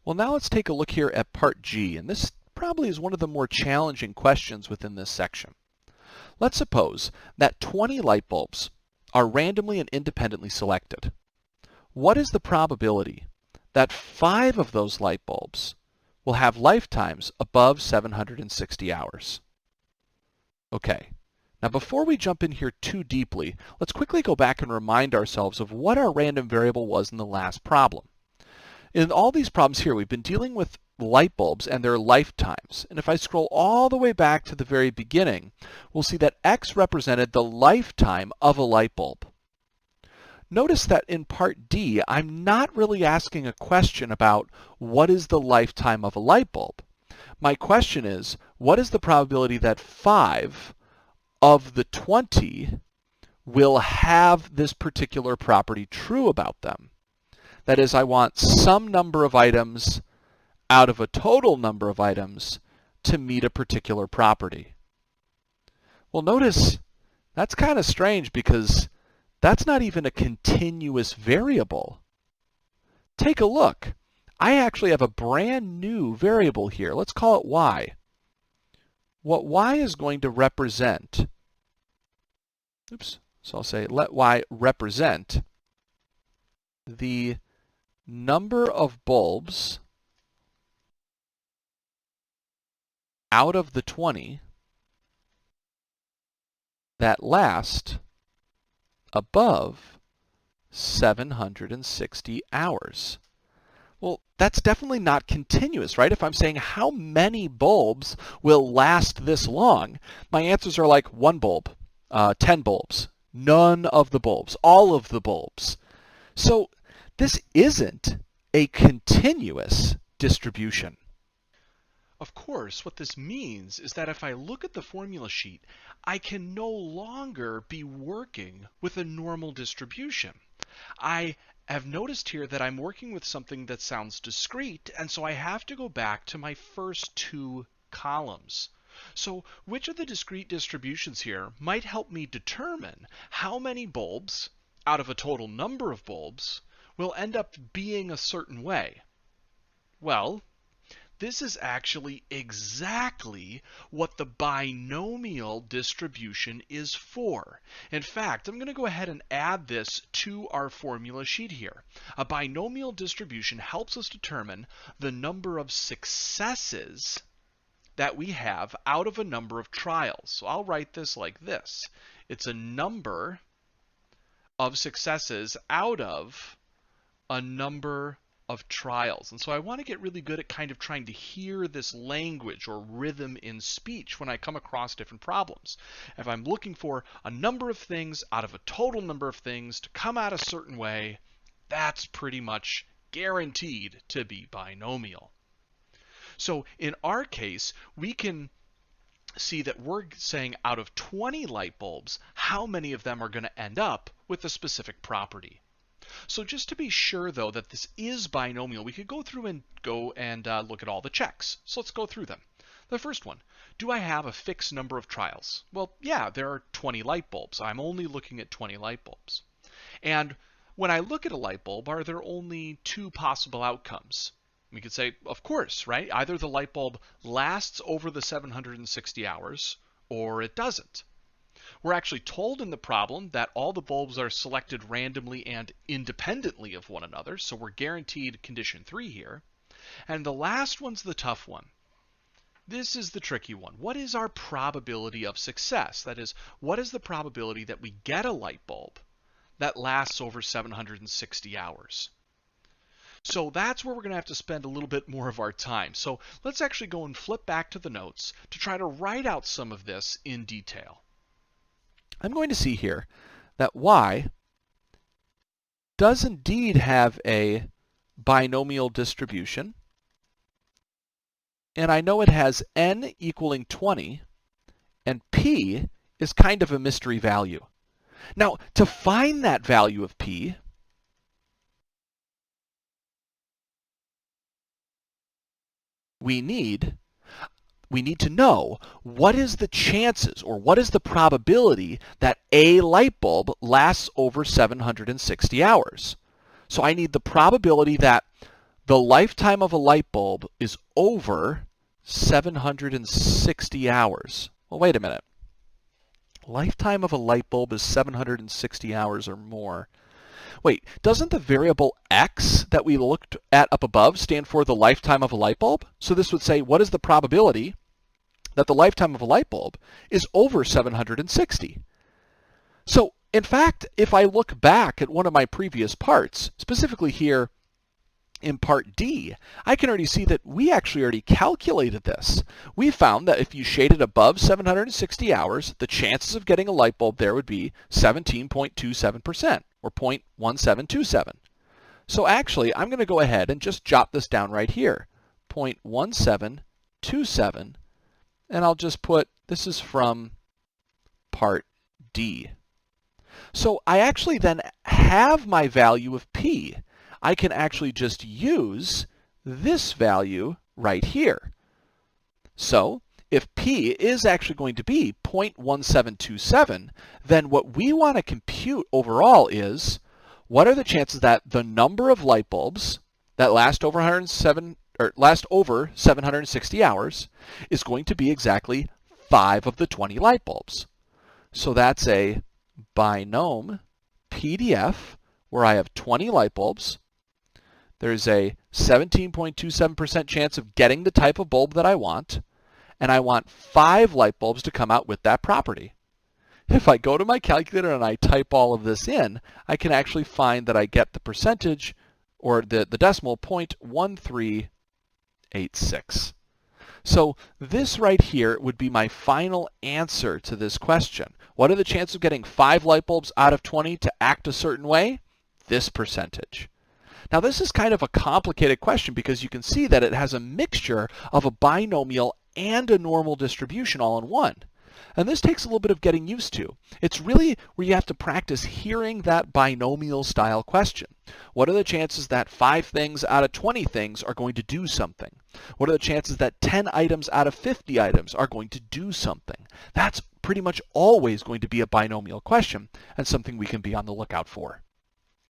Well, now let's take a look here at part G, and this probably is one of the more challenging questions within this section. Let's suppose that 20 light bulbs are randomly and independently selected. What is the probability that 5 of those light bulbs will have lifetimes above 760 hours? Okay, now before we jump in here too deeply, let's quickly go back and remind ourselves of what our random variable was in the last problem. In all these problems here, we've been dealing with light bulbs and their lifetimes. And if I scroll all the way back to the very beginning, we'll see that X represented the lifetime of a light bulb. Notice that in part D, I'm not really asking a question about what is the lifetime of a light bulb. My question is, what is the probability that 5 of the 20 will have this particular property true about them? That is, I want some number of items out of a total number of items to meet a particular property. Well, notice that's kind of strange because that's not even a continuous variable. Take a look. I actually have a brand new variable here. Let's call it y. What y is going to represent, so I'll say let y represent the number of bulbs out of the 20 that last above 760 hours. Well, that's definitely not continuous, right? If I'm saying how many bulbs will last this long, my answers are like 1 bulb, 10 bulbs, none of the bulbs, all of the bulbs. So this isn't a continuous distribution. Of course, what this means is that if I look at the formula sheet, I can no longer be working with a normal distribution. I have noticed here that I'm working with something that sounds discrete, and so I have to go back to my first 2 columns. So which of the discrete distributions here might help me determine how many bulbs out of a total number of bulbs will end up being a certain way? Well, this is actually exactly what the binomial distribution is for. In fact, I'm going to go ahead and add this to our formula sheet here. A binomial distribution helps us determine the number of successes that we have out of a number of trials. So I'll write this like this. It's a number of successes out of a number of trials. And so I want to get really good at kind of trying to hear this language or rhythm in speech when I come across different problems. If I'm looking for a number of things out of a total number of things to come out a certain way, that's pretty much guaranteed to be binomial. So in our case, we can see that we're saying out of 20 light bulbs, how many of them are going to end up with a specific property. So just to be sure, though, that this is binomial, we could go through and look at all the checks. So let's go through them. The first one, do I have a fixed number of trials? Well, yeah, there are 20 light bulbs. I'm only looking at 20 light bulbs. And when I look at a light bulb, are there only 2 possible outcomes? We could say, of course, right? Either the light bulb lasts over the 760 hours, or it doesn't. We're actually told in the problem that all the bulbs are selected randomly and independently of one another, so we're guaranteed condition 3 here. And the last one's the tough one. This is the tricky one. What is our probability of success? That is, what is the probability that we get a light bulb that lasts over 760 hours? So that's where we're going to have to spend a little bit more of our time. So let's actually go and flip back to the notes to try to write out some of this in detail. I'm going to see here that y does indeed have a binomial distribution, and I know it has n equaling 20, and p is kind of a mystery value. Now, to find that value of p, we need to know what is the chances or what is the probability that a light bulb lasts over 760 hours. So I need the probability that the lifetime of a light bulb is over 760 hours. Well, wait a minute. Lifetime of a light bulb is 760 hours or more. Wait, doesn't the variable x that we looked at up above stand for the lifetime of a light bulb? So this would say, what is the probability that the lifetime of a light bulb is over 760? So, in fact, if I look back at one of my previous parts, specifically here in part D, I can already see that we actually already calculated this. We found that if you shaded above 760 hours, the chances of getting a light bulb there would be 17.27%, or 0.1727. So actually, I'm going to go ahead and just jot this down right here, 0.1727, and I'll just put, this is from part D. So I actually then have my value of P. I can actually just use this value right here. So if P is actually going to be 0.1727, then what we want to compute overall is, what are the chances that the number of light bulbs that last over 760 hours is going to be exactly 5 of the 20 light bulbs. So that's a binom PDF where I have 20 light bulbs. There's a 17.27% chance of getting the type of bulb that I want, and I want 5 light bulbs to come out with that property. If I go to my calculator and I type all of this in, I can actually find that I get the percentage, or the decimal, 0.1386. So this right here would be my final answer to this question. What are the chances of getting 5 light bulbs out of 20 to act a certain way? This percentage. Now this is kind of a complicated question because you can see that it has a mixture of a binomial and a normal distribution all in one. And this takes a little bit of getting used to. It's really where you have to practice hearing that binomial style question. What are the chances that 5 things out of 20 things are going to do something? What are the chances that 10 items out of 50 items are going to do something? That's pretty much always going to be a binomial question and something we can be on the lookout for.